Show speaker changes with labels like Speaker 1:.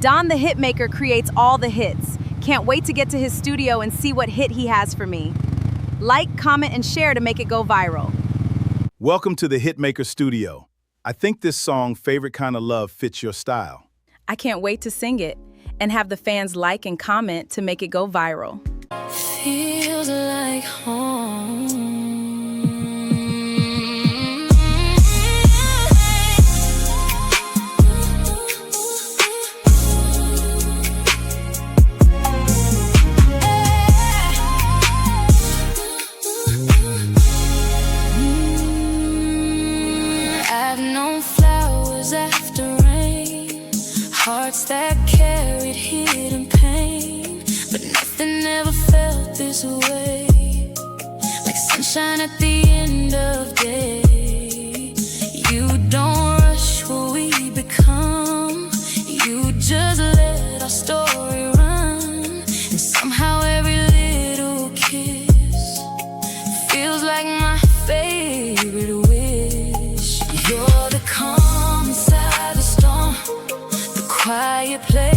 Speaker 1: Don The Hitmaker creates all the hits. Can't wait to get to his studio and see what hit he has for me. Like, comment, and share to make it go viral.
Speaker 2: Welcome to the Hitmaker studio. I think this song, Favorite Kind of Love, fits your style.
Speaker 1: I can't wait to sing it and have the fans like and comment to make it go viral.
Speaker 3: Feels like home. I've known flowers after rain, hearts that carried hidden pain, but nothing ever felt this way, like sunshine at the end of day. You don't rush what we become, you just let our story run, and somehow every little kiss feels like my favorite wish. You're the calm inside the storm, the quiet place